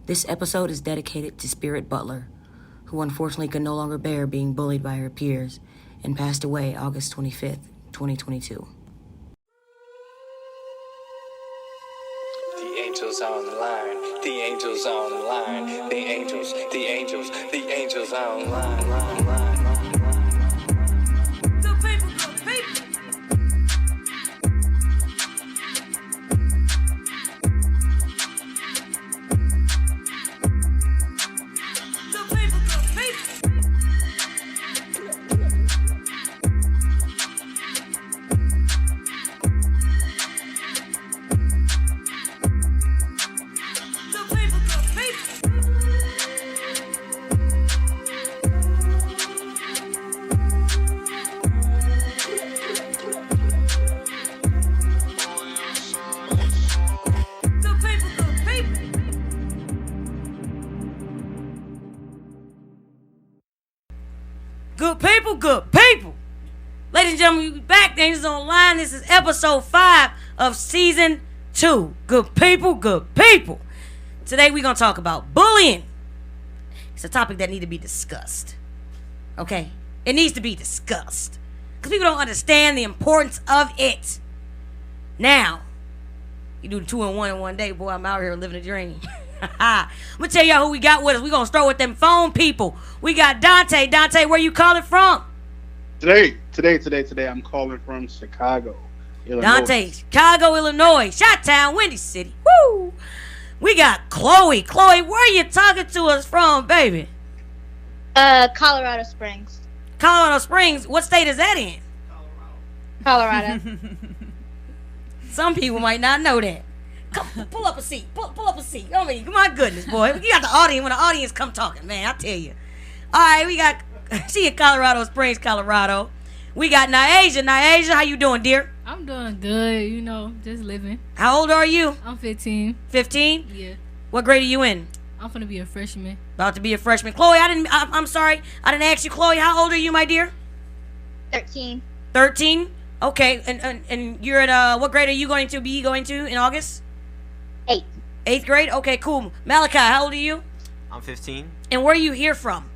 This episode is dedicated to Spirit Butler, who unfortunately could no longer bear being bullied by her peers and passed away August 25th, 2022. The angels on the line, the angels on the line, the angels on the line. Good people. Ladies and gentlemen, we back. The Angels Online. This is episode 5 of season 2. Good people. Today we're going to talk about bullying. It's a topic that needs to be discussed. Okay? It needs to be discussed. Because people don't understand the importance of it. Now, you do the 2 and 1 in one day. Boy, I'm out here living a dream. I'm going to tell y'all who we got with us. We're going to start with them phone people. We got Dante. Dante, where you calling from? Today, I'm calling from Chicago, Illinois. Dante, Chicago, Illinois. Chi-Town, Windy City. Woo! We got Chloe. Chloe, where are you talking to us from, baby? Colorado Springs. Colorado Springs. What state is that in? Colorado. Some people might not know that. Come, pull up a seat. Pull up a seat. I mean, my goodness, boy. You got the audience. When the audience come talking, man, I tell you. All right, we got, she in Colorado Springs, Colorado. We got Nyasia. Nyasia, how you doing, dear? I'm doing good, just living. How old are you? I'm 15. 15? Yeah. What grade are you in? I'm finna be a freshman. About to be a freshman. Chloe, I'm sorry. I didn't ask you, Chloe, how old are you, my dear? 13. 13? Okay, and you're at, what grade are you going to in August? 8. 8th grade? Okay, cool. Malachi, how old are you? I'm 15. And where are you here from?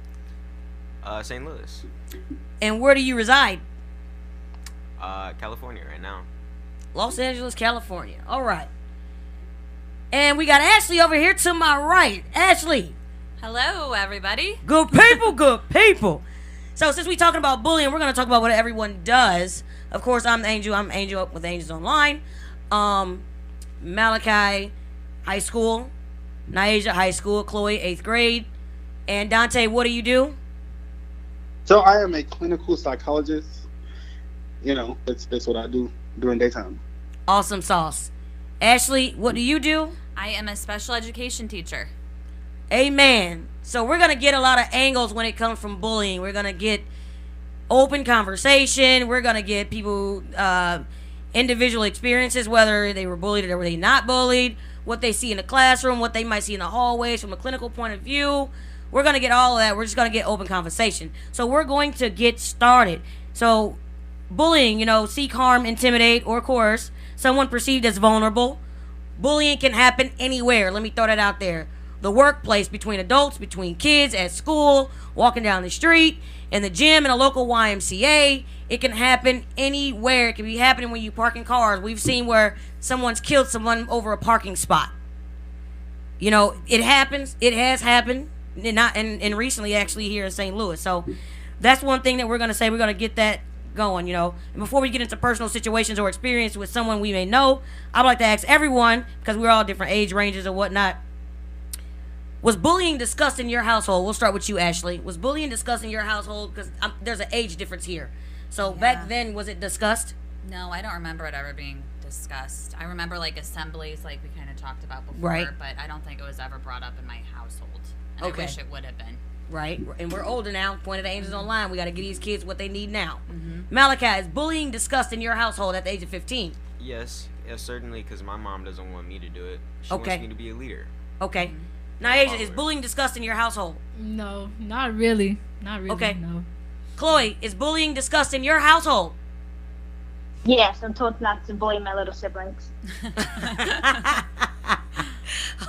St. Louis. And where do you reside? California right now. Los Angeles, California. All right. And we got Ashley over here to my right. Ashley. Hello, everybody. Good people. So since we're talking about bullying, we're going to talk about what everyone does. Of course, I'm Angel. I'm Angel with Angels Online. Malachi, high school. Nyasia, high school. Chloe, 8th grade. And Dante, what do you do? So I am a clinical psychologist. That's what I do during daytime. Awesome sauce. Ashley, what do you do? I am a special education teacher. Amen. So we're going to get a lot of angles when it comes from bullying. We're going to get open conversation. We're going to get people, individual experiences, whether they were bullied or were they not bullied, what they see in the classroom, what they might see in the hallways from a clinical point of view. We're going to get all of that. We're just going to get open conversation. So we're going to get started. So bullying, seek harm, intimidate, or coerce someone perceived as vulnerable. Bullying can happen anywhere. Let me throw that out there. The workplace, between adults, between kids, at school, walking down the street, in the gym, in a local YMCA. It can happen anywhere. It can be happening when you parking cars. We've seen where someone's killed someone over a parking spot. It happens. It has happened. And recently actually here in St. Louis. So that's one thing that we're going to say. We're going to get that going, And before we get into personal situations or experience with someone we may know, I'd like to ask everyone, because we're all different age ranges or whatnot, was bullying discussed in your household? We'll start with you, Ashley. Was bullying discussed in your household? Because there's an age difference here. So back then, was it discussed? No, I don't remember it ever being discussed. I remember assemblies like we kind of talked about before, right. But I don't think it was ever brought up in my household. And Okay. I wish it would have been. Right, and we're older now. Point of the Angels Online. We got to get these kids what they need now. Mm-hmm. Malachi, is bullying discussed in your household at the age of 15? Yes, certainly, because my mom doesn't want me to do it. She Okay. wants me to be a leader. Okay. Mm-hmm. Nyasia, is bullying discussed in your household? No, not really. Okay. No. Chloe, is bullying discussed in your household? Yes, I'm told not to bully my little siblings.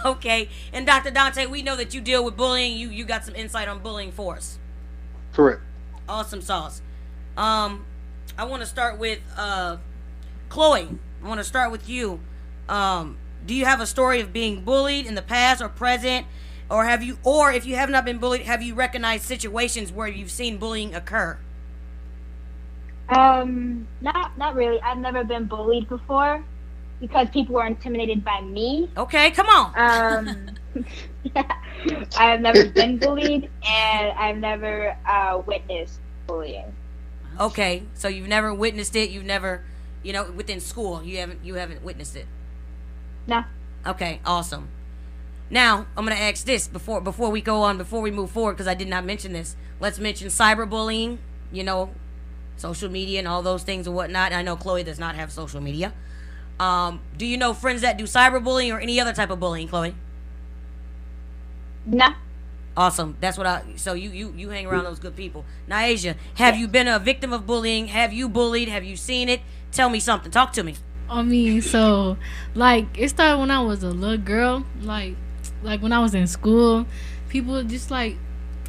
Okay. And Dr. Dante, we know that you deal with bullying. You got some insight on bullying for us. Correct. Awesome sauce. I want to start with Chloe. I want to start with you. Do you have a story of being bullied in the past or present, or if you have not been bullied, have you recognized situations where you've seen bullying occur? Not really. I've never been bullied before because people were intimidated by me. Okay, come on. I've never been bullied, and I've never witnessed bullying. Okay, so you've never witnessed it. You've never, within school, you haven't witnessed it. No. Okay, awesome. Now I'm gonna ask this before we go on, before we move forward, because I did not mention this. Let's mention cyberbullying. Social media and all those things and whatnot. I know Chloe does not have social media. Do you know friends that do cyberbullying or any other type of bullying, Chloe? No. Awesome. That's what so you hang around those good people. Now, Asia, have you been a victim of bullying? Have you bullied? Have you seen it? Tell me something. Talk to me. I mean, so it started when I was a little girl. Like when I was in school, people just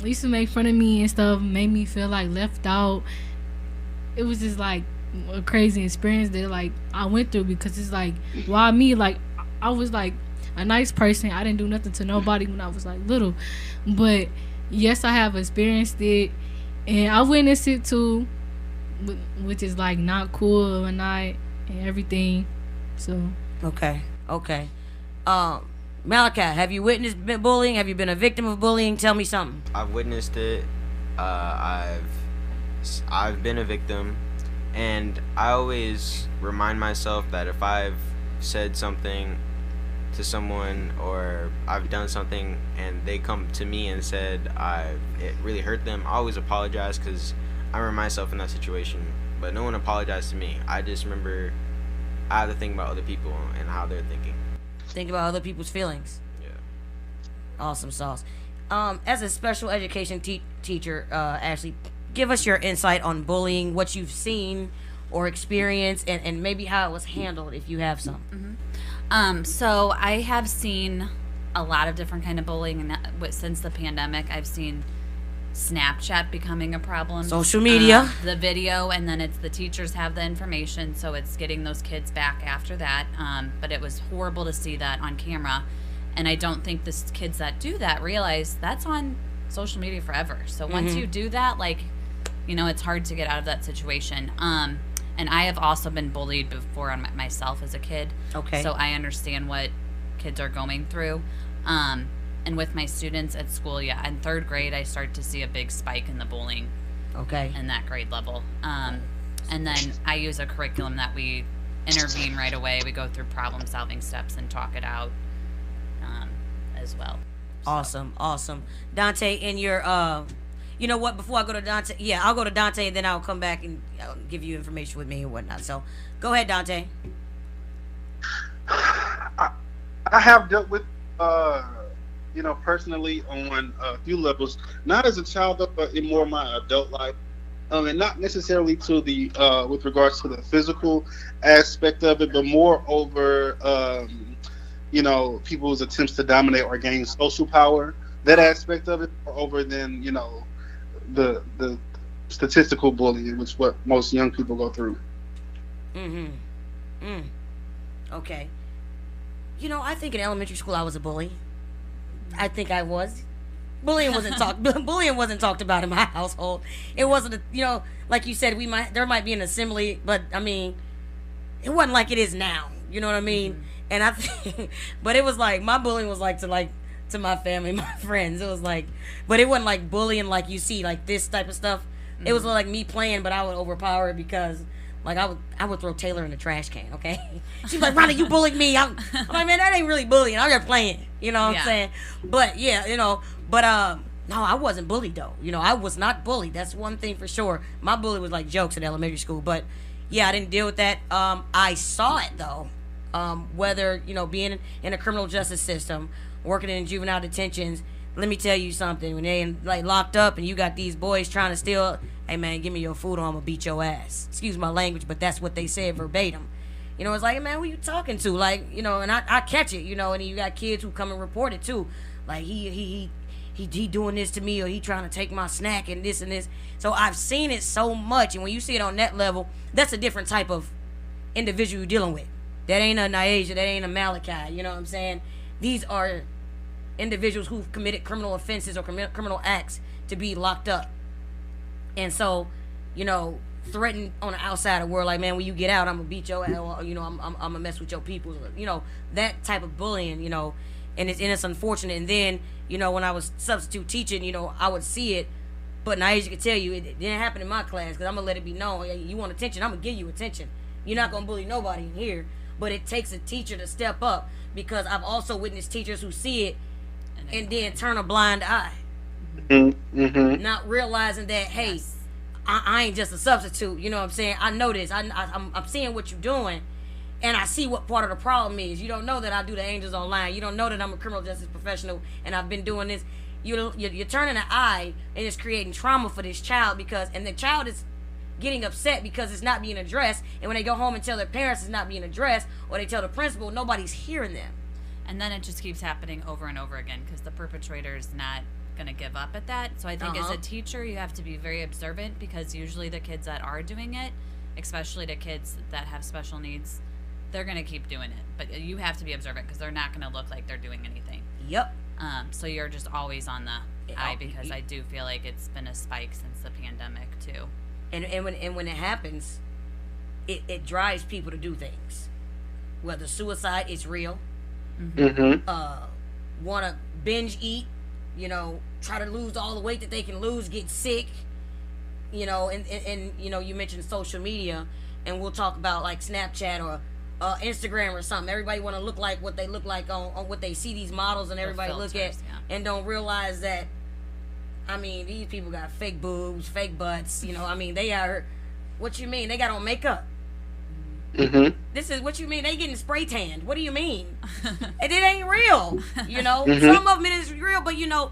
used to make fun of me and stuff, made me feel left out. It was just a crazy experience that I went through, because it's why me? I was a nice person. I didn't do nothing to nobody when I was little, but yes, I have experienced it, and I witnessed it too, which is not cool and everything. So okay. Malachi, have you witnessed bullying? Have you been a victim of bullying? Tell me something. I've witnessed it. I've been a victim, and I always remind myself that if I've said something to someone or I've done something and they come to me and said it really hurt them, I always apologize, because I remember myself in that situation, but no one apologized to me. I just remember I have to think about other people and how they're thinking. Think about other people's feelings. Yeah. Awesome sauce. As a special education teacher, Ashley, give us your insight on bullying, what you've seen or experienced, and maybe how it was handled, if you have some. Mm-hmm. So I have seen a lot of different kind of bullying, and since the pandemic, I've seen Snapchat becoming a problem. Social media. The video, and then it's the teachers have the information, so it's getting those kids back after that. But it was horrible to see that on camera, and I don't think the kids that do that realize that's on social media forever. So once you do that, it's hard to get out of that situation. And I have also been bullied before on myself as a kid. Okay. So I understand what kids are going through. And with my students at school, in third grade, I start to see a big spike in the bullying. Okay. In that grade level. And then I use a curriculum that we intervene right away. We go through problem-solving steps and talk it out as well. Awesome. Dante, in your, you know what, before I go to Dante, I'll go to Dante, and then I'll come back and I'll give you information with me and whatnot. So, go ahead, Dante. I have dealt with, personally on a few levels, not as a child, but in more my adult life. And not necessarily to the, with regards to the physical aspect of it, but more over, people's attempts to dominate or gain social power. That aspect of it, over than, the statistical bullying, which is what most young people go through. Okay. I think in elementary school I was a bully. I think I was. Bullying wasn't talked about in my household. It wasn't like you said, there might be an assembly, but I mean, it wasn't like it is now. You know what I mean? And I think, but it was my bullying was to my family, my friends. It was but it wasn't like bullying like you see this type of stuff. It was like me playing, but I would overpower it because I would throw Taylor in the trash can. Okay, she's like, Ronnie, you bullied me. I'm like, man, that ain't really bullying. I'm just playing. You know what I'm saying? But no, I wasn't bullied though. I was not bullied. That's one thing for sure. My bully was jokes in elementary school, but I didn't deal with that. I saw it though. Whether being in a criminal justice system, working in juvenile detentions, let me tell you something. When they locked up and you got these boys trying to steal, hey man, give me your food or I'm gonna beat your ass. Excuse my language, but that's what they said verbatim. You know, it's like, man, who you talking to? Like, you know, and I catch it, you know, and you got kids who come and report it too. Like, he doing this to me, or he trying to take my snack and this and this. So I've seen it so much, and when you see it on that level, that's a different type of individual you're dealing with. That ain't a Niaja, that ain't a Malachi, you know what I'm saying? These are individuals who've committed criminal offenses or criminal acts to be locked up. And so, you know, threatened on the outside of the world, like, man, when you get out, I'm gonna beat your ass, or, you know, I'm gonna mess with your people, you know, that type of bullying, you know, and it's unfortunate. And then, you know, when I was substitute teaching, you know, I would see it, but Niaja could tell you it didn't happen in my class, because I'm gonna let it be known, you want attention, I'm gonna give you attention. You're not gonna bully nobody in here, but it takes a teacher to step up, because I've also witnessed teachers who see it and then turn a blind eye, not realizing that, hey, I ain't just a substitute, you know what I'm saying? I know this. I'm seeing what you're doing, and I see what part of the problem is. You don't know that I do the Angels Online. You don't know that I'm a criminal justice professional, and I've been doing this. You're turning an eye, and it's creating trauma for this child, and the child is getting upset because it's not being addressed. And when they go home and tell their parents it's not being addressed, or they tell the principal, nobody's hearing them. And then it just keeps happening over and over again, because the perpetrator is not going to give up at that. So I think as a teacher, you have to be very observant, because usually the kids that are doing it, especially the kids that have special needs, they're going to keep doing it. But you have to be observant, because they're not going to look like they're doing anything. Yep. So you're just always on the eye, because I do feel like it's been a spike since the pandemic too. And when it happens, it drives people to do things. Whether suicide is real, want to binge eat, you know, try to lose all the weight that they can lose, get sick, you know, and you know, you mentioned social media, and we'll talk about like Snapchat or Instagram or something. Everybody want to look like what they look like on what they see these models, and everybody filters, look at, and don't realize that, I mean, these people got fake boobs, fake butts, you know, I mean, they are, what you mean? They got on makeup. This is what you mean? They getting spray tanned. What do you mean? And it ain't real, you know. Some of them it is real, but you know,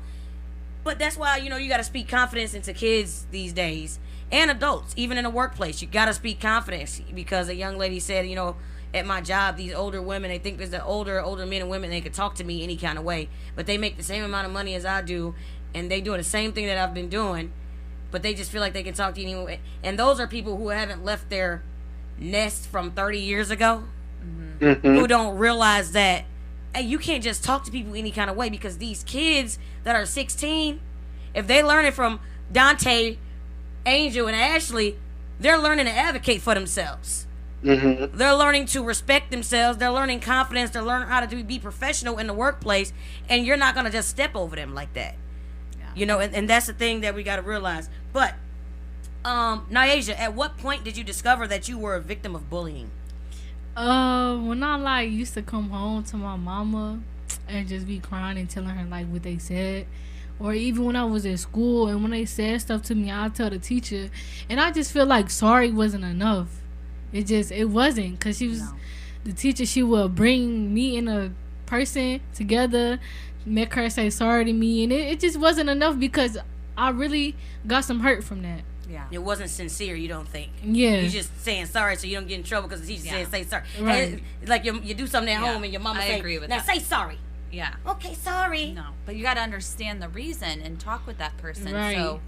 but that's why, you know, you got to speak confidence into kids these days, and adults, even in the workplace. You got to speak confidence, because a young lady said, you know, at my job, these older women, they think there's the older men and women, they could talk to me any kind of way, but they make the same amount of money as I do, and they doing the same thing that I've been doing, but they just feel like they can talk to you anyway. And those are people who haven't left their nest from 30 years ago, who don't realize that, hey, you can't just talk to people any kind of way, because these kids that are 16, if they learn it from Dante, Angel, and Ashley, they're learning to advocate for themselves. They're learning to respect themselves. They're learning confidence. They're learning how to be professional in the workplace, and you're not going to just step over them like that. You know, and that's the thing that we got to realize. But Niaja, at what point did you discover that you were a victim of bullying? When I like used to come home to my mama and just be crying and telling her like what they said, or even when I was at school and when they said stuff to me, I'll tell the teacher, and I just feel like sorry wasn't enough. It wasn't, because she was the teacher. She would bring me and a person together, make her say sorry to me, and it just wasn't enough, because I really got some hurt from that. Yeah, it wasn't sincere. You don't think? Yeah, you're just saying sorry so you don't get in trouble, because the teacher said say sorry. Right. It's like you do something at home and your mama say, agree with now that. say sorry. Yeah. Okay, sorry. No, but you got to understand the reason and talk with that person. Right. So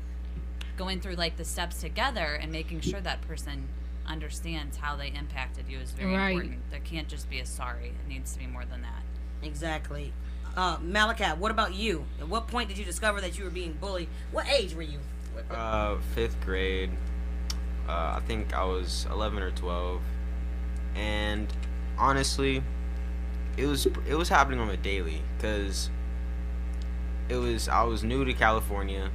going through like the steps together and making sure that person understands how they impacted you is very important. There can't just be a sorry. It needs to be more than that. Exactly. Malachi, what about you? At what point did you discover that you were being bullied? What age were you? 5th grade. I think I was 11 or 12, and honestly, it was happening on a daily, because I was new to California.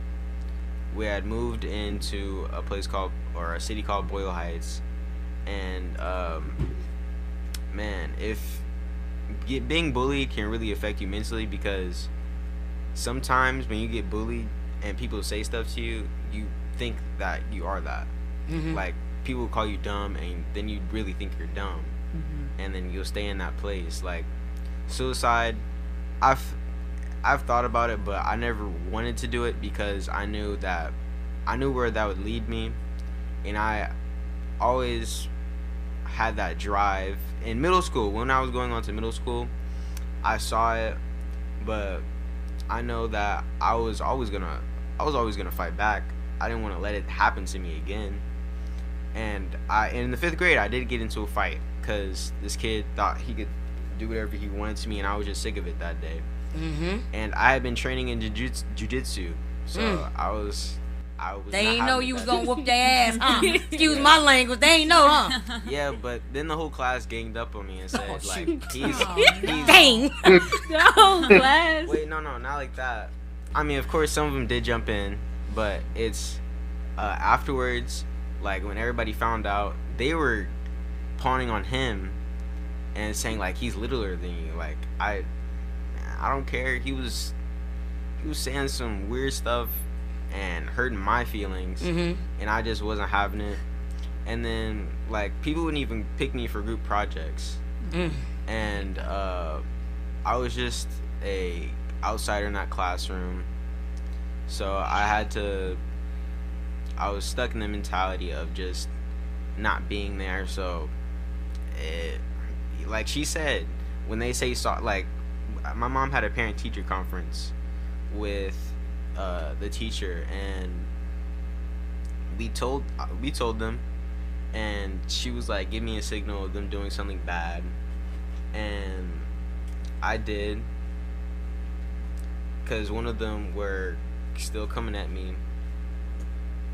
We had moved into a city called Boyle Heights, and man, being bullied can really affect you mentally, because sometimes when you get bullied and people say stuff to you, you think that you are that. Like, people call you dumb, and then you really think you're dumb, and then you'll stay in that place. Like, suicide, I've thought about it, but I never wanted to do it, because I knew where that would lead me, and I always had that drive in middle school. When I was going on to middle school, I saw it, but I know that I was always gonna fight back. I didn't want to let it happen to me again. And in the 5th grade, I did get into a fight because this kid thought he could do whatever he wanted to me, and I was just sick of it that day. Mm-hmm. And I had been training in jiu-jitsu, so I was. They ain't know you was gonna whoop their ass, huh? Excuse my language. They ain't know, huh? Yeah, but then the whole class ganged up on me and said, he's dang. The whole class. Wait, no, not like that. I mean, of course, some of them did jump in, but it's afterwards, like when everybody found out, they were pawning on him and saying like he's littler than you. Like I don't care. He was saying some weird stuff and hurting my feelings, and I just wasn't having it. And then like people wouldn't even pick me for group projects, and I was just a outsider in that classroom, so I was stuck in the mentality of just not being there. So like she said, when they say like my mom had a parent-teacher conference with the teacher, and we told them, and she was like, give me a signal of them doing something bad, and I did, because one of them were still coming at me,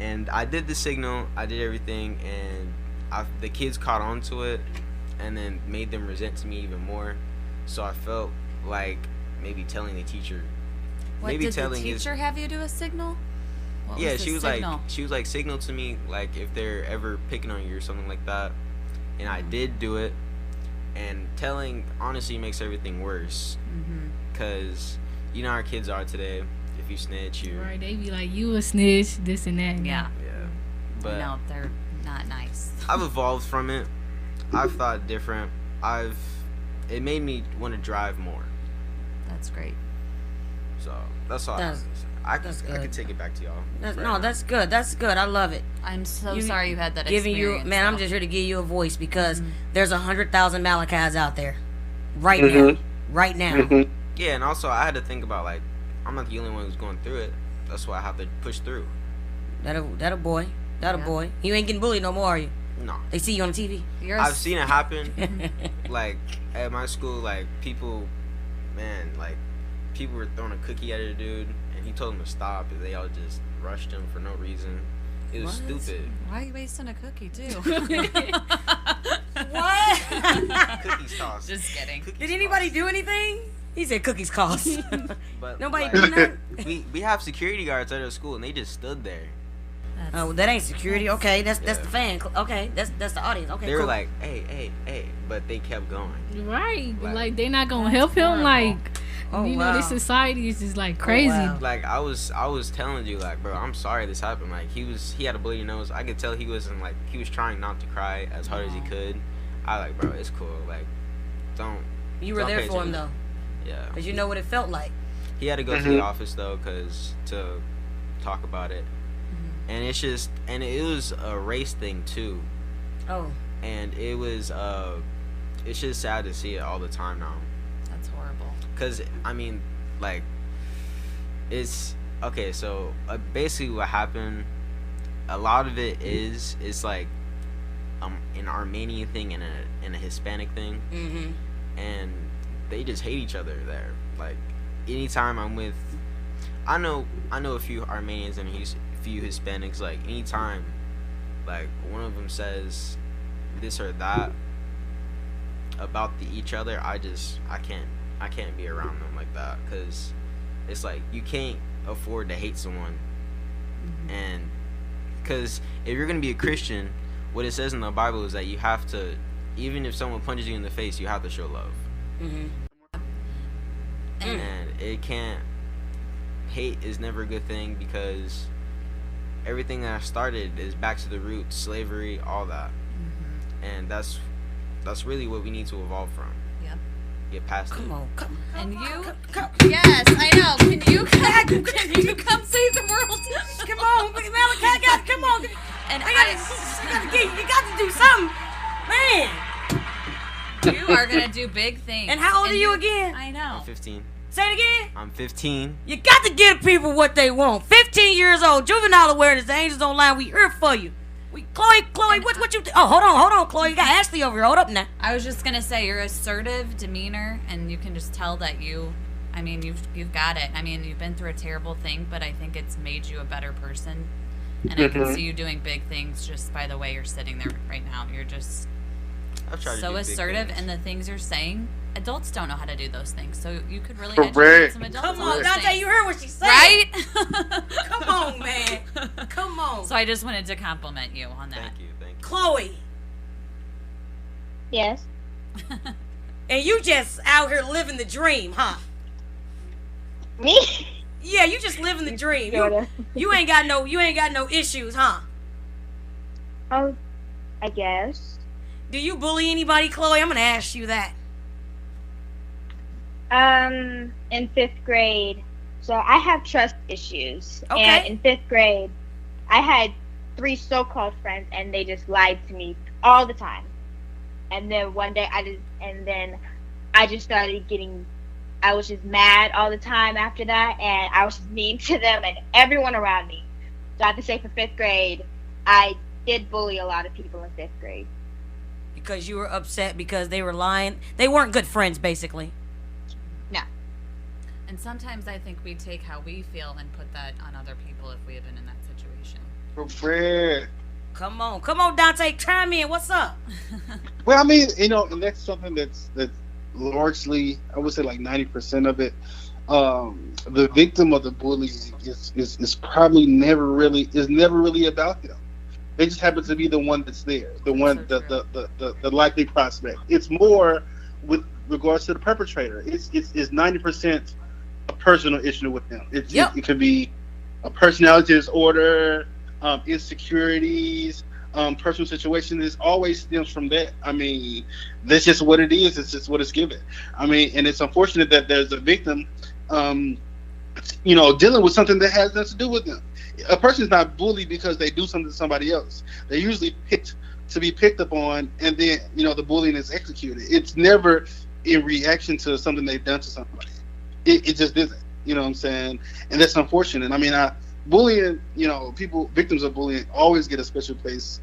and I did the signal, I did everything, and the kids caught on to it and then made them resent to me even more. So I felt like maybe telling the teacher. What, did the teacher have you do a signal? What yeah, was the she was signal? like signal to me like if they're ever picking on you or something like that, and I did do it. And telling honestly makes everything worse, because you know how our kids are today. If you snitch, you right. They be like, you a snitch, this and that. Yeah. But no, they're not nice. I've evolved from it. I've thought different. It made me want to drive more. That's great. So that's all. I could take it back to y'all. That's good. That's good. I love it. I'm so sorry you had that Giving experience. you, man, I'm just here to give you a voice, because there's 100,000 Malachis out there, right now, right now. Yeah, and also I had to think about like I'm not the only one who's going through it. That's why I have to push through. That a boy. You ain't getting bullied no more, are you? No. They see you on the TV. I've seen it happen. Like at my school, like people were throwing a cookie at a dude, and he told them to stop, and they all just rushed him for no reason. It was stupid. Why are you wasting a cookie too? What? Cookies cost. Just kidding. Did anybody do anything? He said cookies cost. But nobody did that. We have security guards at our school, and they just stood there. Oh, that ain't security. Okay, that's the fan. Okay, that's the audience. Okay, they were cool. like, hey, but they kept going. Right, like they not gonna help him. Like, you know, this society is just like crazy. Like I was telling you, like, bro, I'm sorry this happened. Like he had a bloody nose. I could tell he was trying not to cry as hard as he could. I like, bro, it's cool. Like, don't. You were there for him though. Yeah. Because you know what it felt like. He had to go to the office though, to talk about it. And it's just, and it was a race thing too. Oh. And it was, it's just sad to see it all the time now. That's horrible. Cause I mean, like, it's okay. So basically, what happened? A lot of it is like, an Armenian thing and a Hispanic thing, and they just hate each other there. Like, anytime I'm with, I know a few Armenians and few Hispanics, like anytime like one of them says this or that about each other, I can't be around them like that, because it's like you can't afford to hate someone. And because if you're gonna be a Christian, what it says in the Bible is that you have to, even if someone punches you in the face, you have to show love. And it can't, hate is never a good thing, because everything that I started is back to the roots, slavery, all that. And that's really what we need to evolve from. Yep. Get past it. Come on. And you? Yes, I know. Can you come save the world? Come on, Malachi, come on. And you got to do something, man. do big things. And how old are you again? I know. I'm 15. Say it again. I'm 15. You got to give people what they want. 15 years old, juvenile awareness, the Angels Online. We here for you. Chloe, what you? Oh, hold on, Chloe. You got Ashley over here. Hold up now. I was just gonna say your assertive demeanor, and you can just tell that you've got it. I mean, you've been through a terrible thing, but I think it's made you a better person. And I can see you doing big things just by the way you're sitting there right now. You're just so assertive, and the things you're saying, adults don't know how to do those things. So you could really educate some adults. Come on, Dante, you heard what she said. Right? Come on, man. Come on. So I just wanted to compliment you on that. Thank you. Chloe. Yes. And you just out here living the dream, huh? Me? Yeah, you just living the dream. You ain't got no issues, huh? Oh, I guess. Do you bully anybody, Chloe? I'm gonna ask you that. In 5th grade, so I have trust issues. Okay. And in 5th grade, I had 3 so-called friends, and they just lied to me all the time. And then one day, I just started getting. I was just mad all the time after that, and I was just mean to them and everyone around me. So I have to say, for 5th grade, I did bully a lot of people in 5th grade. Because you were upset because they were lying. They weren't good friends, basically. No. And sometimes I think we take how we feel and put that on other people if we had been in that situation. Fred. Come on, Dante, chime in. What's up? Well, I mean, and that's something that's largely, I would say, like 90% of it. The victim of the bullying is probably never really about them. They just happen to be the one that's there, the one, the likely prospect. It's more with regards to the perpetrator. It's 90% a personal issue with them. It could be a personality disorder, insecurities, personal situation. It always stems from that. I mean, that's just what it is. It's just what it's given. I mean, and it's unfortunate that there's a victim, dealing with something that has nothing to do with them. A person's not bullied because they do something to somebody else. They're usually picked up on, and then the bullying is executed. It's never in reaction to something they've done to somebody. It just isn't. You know what I'm saying? And that's unfortunate. I mean, bullying, victims of bullying always get a special place,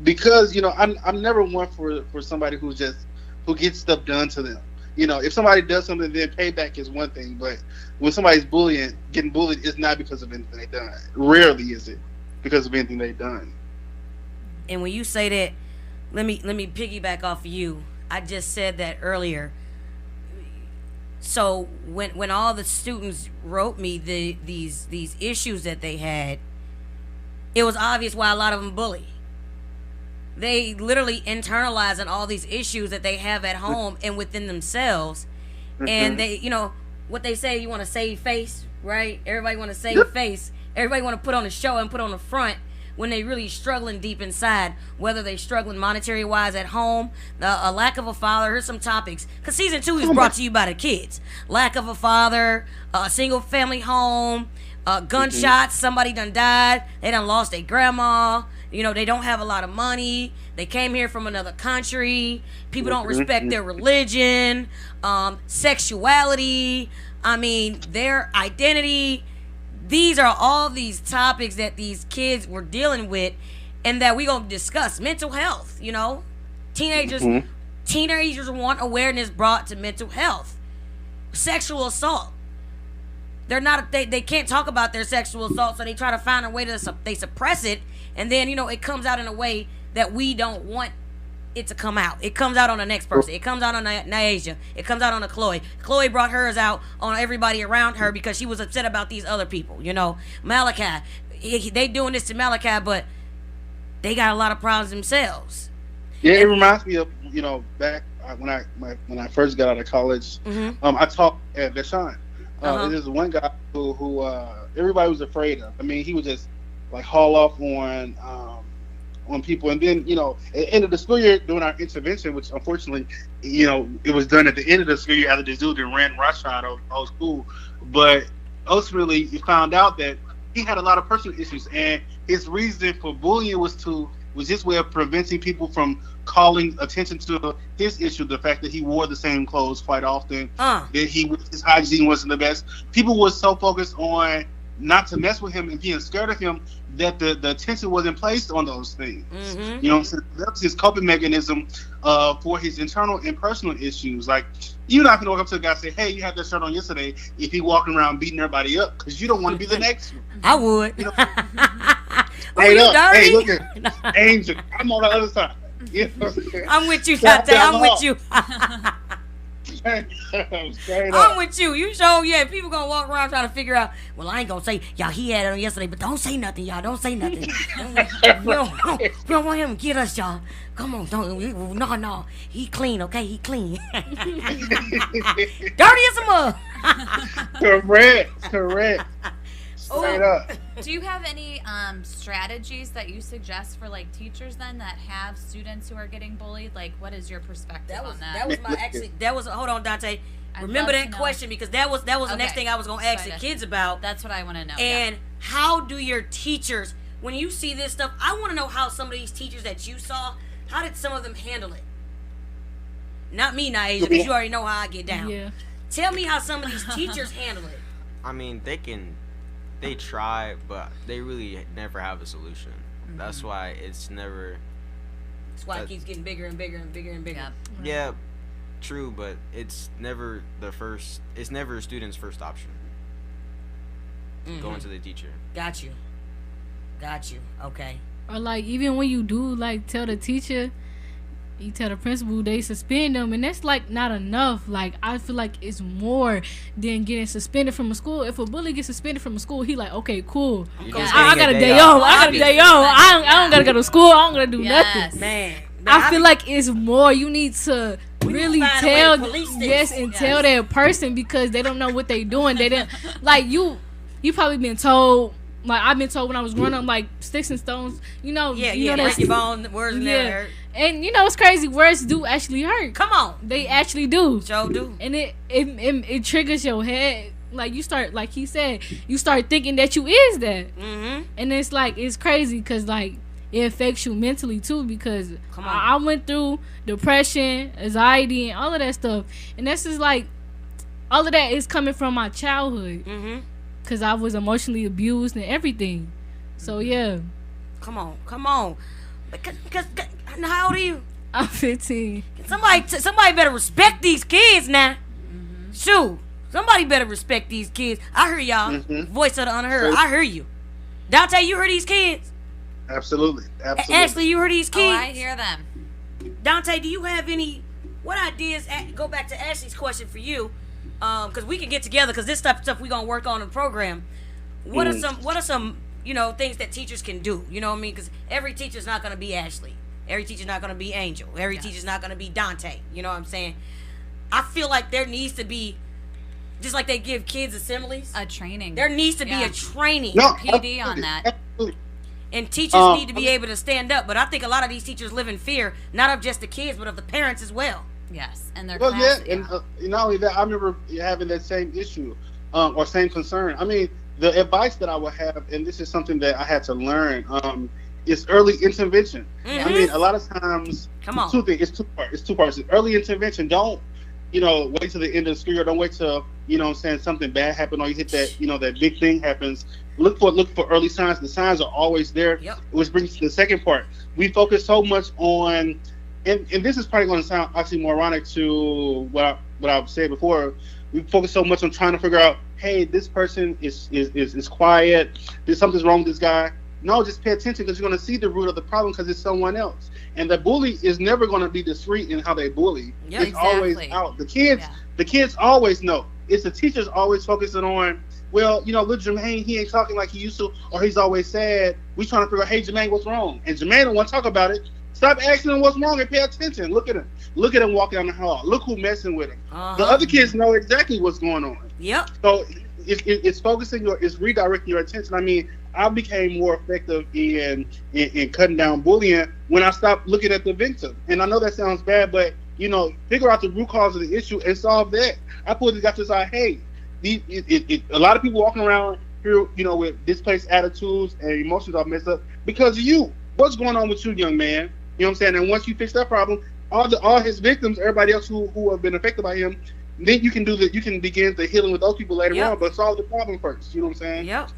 because I'm never one for somebody who gets stuff done to them. If somebody does something, then payback is one thing. But when somebody's getting bullied, it's not because of anything they've done. Rarely is it because of anything they've done. And when you say that, let me piggyback off of you. I just said that earlier. So when all the students wrote me these issues that they had, it was obvious why a lot of them bully. They literally internalizing all these issues that they have at home and within themselves. And they, what they say, you want to save face, right? Everybody want to save face. Everybody want to put on a show and put on the front when they really struggling deep inside, whether they struggling monetary wise at home, a lack of a father. Here's some topics, because season 2 is brought to you by the kids. Lack of a father, a single family home, gunshots, somebody done died, they done lost their grandma, they don't have a lot of money, they came here from another country, people don't respect their religion, sexuality, their identity. These are all these topics that these kids were dealing with, and that we gonna discuss. Mental health, teenagers want awareness brought to mental health. Sexual assault, they can't talk about their sexual assault, so they try to find a way they suppress it, and then it comes out in a way that we don't want it to come out. It comes out on the next person. It comes out on Naisha. It comes out on a Chloe. Chloe brought hers out on everybody around her because she was upset about these other people. Malachi, they doing this to Malachi, but they got a lot of problems themselves. Yeah, it reminds me of back when I first got out of college. I taught at Deshaun. There's one guy who everybody was afraid of. I mean, he would just like haul off on people, and then at the end of the school year during our intervention, which unfortunately it was done at the end of the school year after this dude ran roughshod of school, but ultimately you found out that he had a lot of personal issues, and his reason for bullying was to was his way of preventing people from calling attention to his issue, the fact that he wore the same clothes quite often, that his hygiene wasn't the best. People were so focused on not to mess with him and being scared of him that the attention wasn't placed on those things. You know what I'm saying? That was his coping mechanism for his internal and personal issues. Like, you're not going to walk up to a guy and say, hey, you had that shirt on yesterday, if he walking around beating everybody up, because you don't want to be the next one. I would. You know? Hey, hey, look at Angel. I'm on the other side. You know what I'm saying? I'm with you, Dante. I'm with you. I'm with you. You show, people gonna walk around trying to figure out, well, I ain't gonna say, y'all, he had it on yesterday, but don't say nothing, y'all. Don't say nothing. we don't want him to get us, y'all. Come on, no. He clean, okay? He clean. Dirty as a mug. Correct. Straight up. Do you have any strategies that you suggest for like teachers then that have students who are getting bullied? Like, what is your perspective on that? Hold on, Dante. Remember that question, because that was the next thing I was gonna ask the kids about. That's what I want to know. And how do your teachers, when you see this stuff, I want to know how some of these teachers that you saw, how did some of them handle it? Not me, Naisha, because you already know how I get down. Yeah. Tell me how some of these teachers handle it. I mean, they try, but they really never have a solution. That's why it's never. That's why it keeps getting bigger and bigger and bigger and bigger. Yeah, true, but it's never It's never a student's first option. Going to the teacher. Got you. Okay. Or like, even when you do like tell the teacher, you tell the principal, they suspend them, and that's like not enough. Like, I feel like it's more than getting suspended from a school. If a bully gets suspended from a school, he like, okay, cool. I got a day off. I don't gotta go to school. I don't gotta do nothing. Man, I feel like it's more. You need to really tell tell that person, because they don't know what they doing. They didn't like you probably been told. Like, I've been told when I was growing up, like, sticks and stones, you know. You know, break your bone, words never hurt. And you know, it's crazy, words do actually hurt. Come on. They actually do. Sure do. And it triggers your head. Like, you start, like he said, you start thinking that you is that. And it's like, it's crazy, because, like, it affects you mentally, too, because I went through depression, anxiety, and all of that stuff. And that's just, like, all of that is coming from my childhood. Because I was emotionally abused and everything. So, yeah. Come on. Because how old are you? I'm 15. Somebody better respect these kids now. Shoot. Somebody better respect these kids. I hear y'all. Voice of the unheard. I hear you. Dante, you hear these kids? Absolutely. Ashley, you hear these kids? Oh, I hear them. Dante, do you have what ideas, go back to Ashley's question for you, because we can get together, because this stuff we're going to work on in the program. What are some things that teachers can do? You know what I mean? Because every teacher's not going to be Ashley. Every teacher's not going to be Angel. Every teacher's not going to be Dante. You know what I'm saying? I feel like there needs to be, just like they give kids assemblies, a training. There needs to be a training, PD on that. And teachers need to be able to stand up. But I think a lot of these teachers live in fear, not of just the kids, but of the parents as well. Yes, and their and not only that, I remember having that same issue or same concern. I mean, the advice that I would have, and this is something that I had to learn, is early intervention. I mean, a lot of times, it's two parts. Early intervention. Don't wait till the end of the school year. Don't wait till something bad happened, or you hit that that big thing happens. Look for early signs. The signs are always there. Which brings to the second part. We focus so much on, and this is probably going to sound oxymoronic to what I've said before. We focus so much on trying to figure out, hey, this person is quiet. Something's wrong with this guy. No, just pay attention, because you're going to see the root of the problem, because it's someone else. And the bully is never going to be discreet in how they bully. It's always out. The kids always know. It's the teachers always focusing on, well, little Jermaine, he ain't talking like he used to, or he's always sad. We trying to figure out, hey, Jermaine, what's wrong? And Jermaine don't want to talk about it. Stop asking him what's wrong and pay attention. Look at him. Look at him walking down the hall. Look who messing with him. The other kids know exactly what's going on. So it's focusing it's redirecting your attention. I mean, I became more effective in cutting down bullying when I stopped looking at the victim. And I know that sounds bad, but figure out the root cause of the issue and solve that. I put this guy to the side. Hey, a lot of people walking around here, with displaced attitudes and emotions are messed up because of you. what's going on with you, young man? You know what I'm saying? And once you fix that problem, all his victims, everybody else who have been affected by him, then you can begin the healing with those people later on, but solve the problem first. You know what I'm saying? Yep.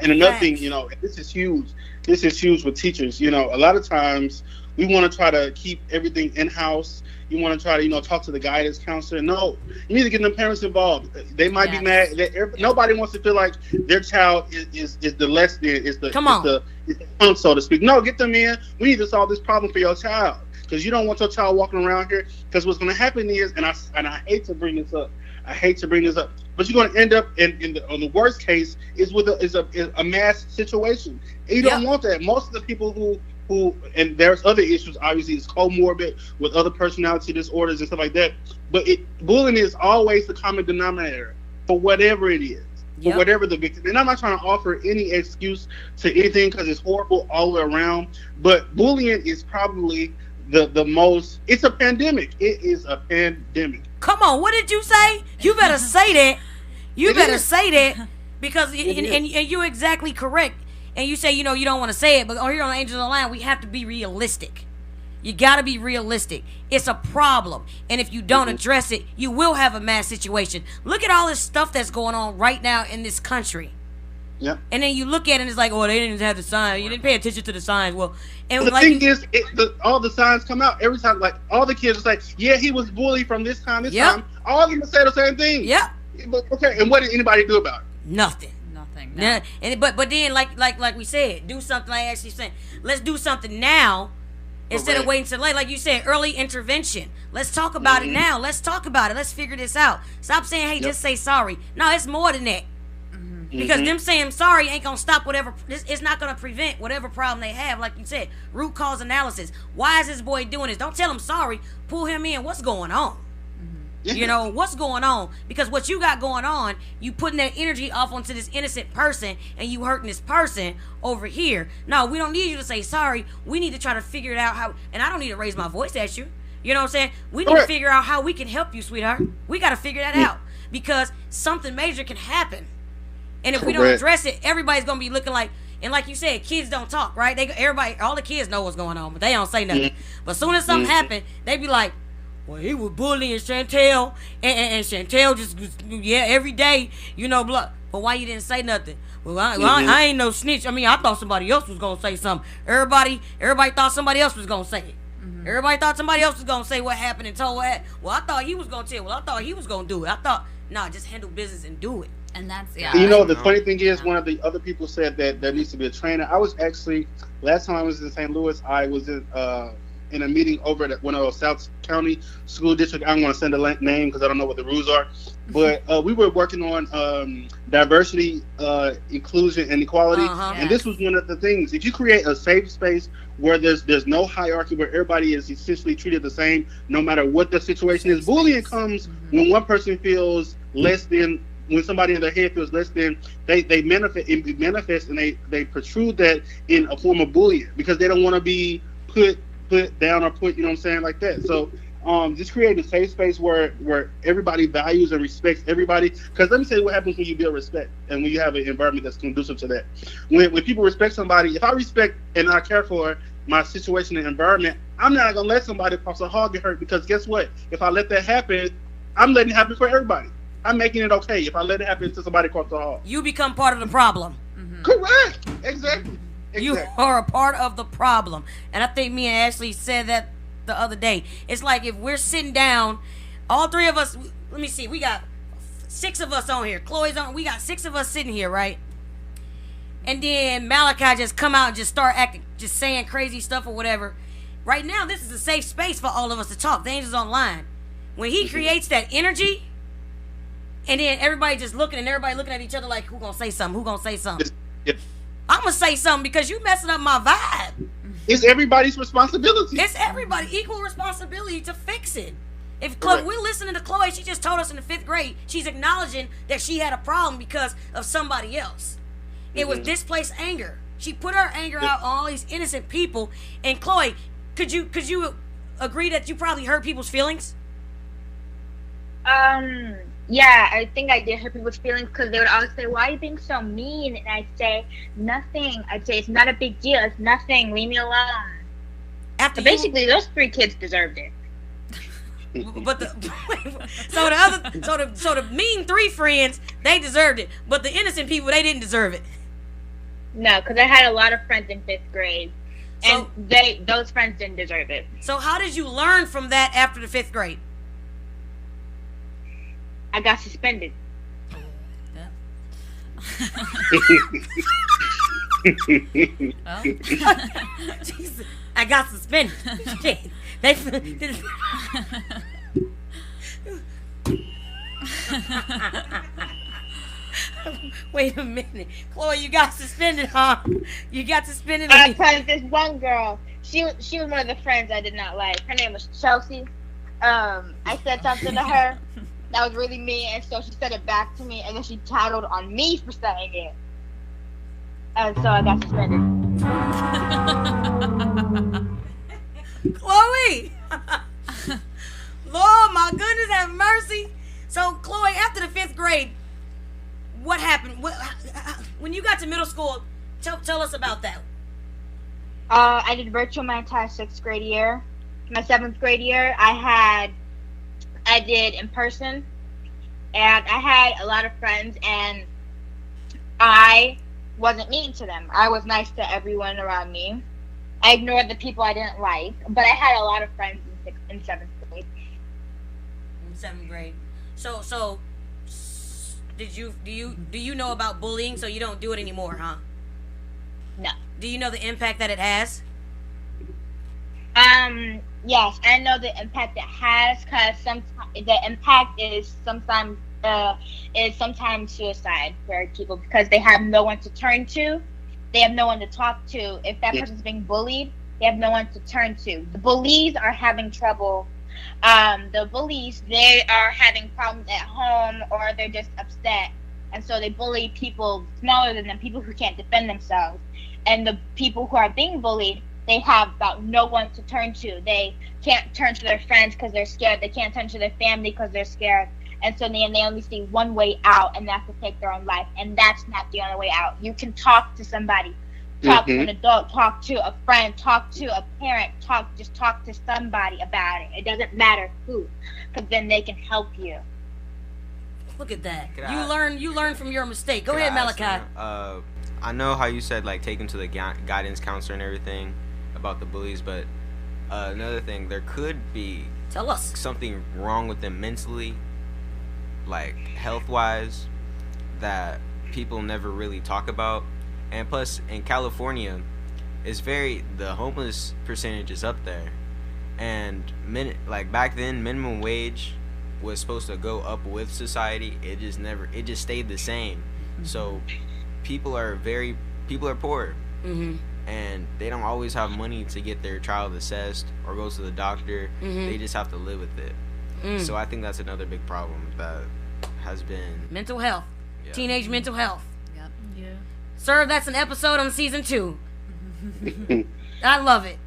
And another thing, you know, this is huge. This is huge with teachers. You know, a lot of times we want to try to keep everything in house. You want to try to, you know, talk to the guidance counselor. No, you need to get them parents involved. They might be mad. Nobody wants to feel like their child is the less than, is the punk, so to speak. No, get them in. We need to solve this problem for your child, because you don't want your child walking around here. Because what's going to happen is, and I hate to bring this up. But you're going to end up on the worst case is with a mass situation. And you don't want that. Most of the people who and there's other issues, obviously, it's comorbid with other personality disorders and stuff like that. But bullying is always the common denominator for whatever it is, for whatever the victim. And I'm not trying to offer any excuse to anything, because it's horrible all the way around. But bullying is probably the most. It's a pandemic. It is a pandemic. Come on, what did you say? You better say that. You better say that, because and you're exactly correct. And you say, you know, you don't want to say it, but here on Angels on the Line, we have to be realistic. You got to be realistic. It's a problem. And if you don't address it, you will have a mass situation. Look at all this stuff that's going on right now in this country. Yeah. And then you look at it and it's like, oh, they didn't have the sign. You didn't pay attention to the signs. Well, and the thing is, all the signs come out every time. Like, all the kids are like, yeah, he was bullied from this time, time. All of them say the same thing. Yeah. Okay, and what did anybody do about it? Nothing. No. Yeah, and but then like we said, do something. Like actually saying, let's do something now instead of waiting till later. Like you said, early intervention. Let's talk about it now. Let's talk about it. Let's figure this out. Stop saying, hey, just say sorry. No, it's more than that. Because them saying sorry ain't gonna stop whatever. It's not gonna prevent whatever problem they have. Like you said, root cause analysis. Why is this boy doing this? Don't tell him sorry. Pull him in. What's going on? You know, what's going on? Because what you got going on, you putting that energy off onto this innocent person, and you hurting this person over here. No, we don't need you to say sorry. We need to try to figure it out how, and I don't need to raise my voice at you. You know what I'm saying? We need to figure out how we can help you, sweetheart. We got to figure that out, because something major can happen. And if we don't address it, everybody's going to be looking like, and like you said, kids don't talk, right? All the kids know what's going on, but they don't say nothing. But as soon as something happen, they be like, well, he was bullying Chantel, and Chantel just, every day, you know, blah. But why you didn't say nothing? Well, I ain't no snitch. I mean, I thought somebody else was going to say something. Everybody thought somebody else was going to say it. Everybody thought somebody else was going to say what happened and told what happened. Well, I thought he was going to tell. Well, I thought he was going to do it. Just handle business and do it. And that's, You know, the funny thing is, one of the other people said that there needs to be a trainer. I was actually, last time I was in St. Louis, I was in a meeting over at one of those South County school district. I don't want to send a name because I don't know what the rules are. But we were working on diversity, inclusion, and equality. And this was one of the things. If you create a safe space where there's no hierarchy, where everybody is essentially treated the same, no matter what the situation is. Bullying comes when one person feels less than, when somebody in their head feels less than, they manifest and they protrude that in a form of bullying, because they don't want to be put down or put, you know what I'm saying, like that. So just create a safe space where everybody values and respects everybody. Because let me tell you what happens when you build respect and when you have an environment that's conducive to that. When people respect somebody, if I respect and I care for my situation and environment, I'm not gonna let somebody across the hall get hurt, because guess what? If I let that happen, I'm letting it happen for everybody. I'm making it okay if I let it happen to somebody across the hall. You become part of the problem. Correct. Exactly. You are a part of the problem. And I think me and Ashley said that the other day. It's like if we're sitting down, all three of us, let me see, we got 6 of us on here. Chloe's on, we got 6 of us sitting here, right? And then Malachi just come out and just start acting, just saying crazy stuff or whatever. Right now, this is a safe space for all of us to talk. The Angels Online. When he creates that energy, and then everybody just looking, and everybody looking at each other like, who gonna say something? Who gonna say something? I'm gonna say something because you messing up my vibe. It's everybody's responsibility. It's everybody equal responsibility to fix it. If Chloe, we're listening to Chloe, she just told us in the 5th grade, she's acknowledging that she had a problem because of somebody else. It was displaced anger. She put her anger out on all these innocent people. And Chloe, could you agree that you probably hurt people's feelings? Yeah, I think I did hurt people's feelings because they would always say, "Why are you being so mean?" And I'd say, "Nothing." I'd say, "It's not a big deal. It's nothing. Leave me alone." After So basically, those 3 kids deserved it. but the so the other so the mean 3 friends, they deserved it, but the innocent people, they didn't deserve it. No, because I had a lot of friends in 5th grade, and So those friends didn't deserve it. so how did you learn from that after the 5th grade? I got suspended. Yeah. Well, Jesus, I got suspended. Shit. They Wait a minute, Chloe, you got suspended, huh? You got suspended. Because this one girl, she was one of the friends I did not like. Her name was Chelsea. I said something to her that was really mean, and so she said it back to me, and then she tattled on me for saying it, and so I got suspended. Chloe! Lord, my goodness, have mercy. So, Chloe, after the 5th grade, what happened? When you got to middle school, tell us about that. I did virtual my entire 6th grade year. My 7th grade year, I did in person, and I had a lot of friends, and I wasn't mean to them. I was nice to everyone around me. I ignored the people I didn't like, but I had a lot of friends in 7th grade. In 7th grade. So do you know about bullying? So you don't do it anymore, huh? No. Do you know the impact that it has? Yes, I know the impact it has, because the impact is sometimes suicide for people, because they have no one to turn to. They have no one to talk to. If that person's being bullied, they have no one to turn to. The bullies are having trouble. The bullies, they are having problems at home, or they're just upset. And so they bully people smaller than them, people who can't defend themselves. And the people who are being bullied, they have about no one to turn to. They can't turn to their friends because they're scared. They can't turn to their family because they're scared. And so they only see one way out, and that's to take their own life. And that's not the only way out. You can talk to somebody. Talk to an adult. Talk to a friend. Talk to a parent. Just talk to somebody about it. It doesn't matter who, because then they can help you. Look at that. You learn from your mistake. Go ahead, Malachi. I know how you said, like, take them to the guidance counselor and everything about the bullies, but another thing, there could be Tell us something wrong with them mentally, like health-wise, that people never really talk about. And plus, in California, the homeless percentage is up there, and back then, minimum wage was supposed to go up with society. It just stayed the same. So people are poor, and they don't always have money to get their child assessed or go to the doctor. They just have to live with it. So I think that's another big problem that has been mental health. Yeah. Teenage mental health. Yep. Yeah. Sir, that's an episode on season 2. I love it.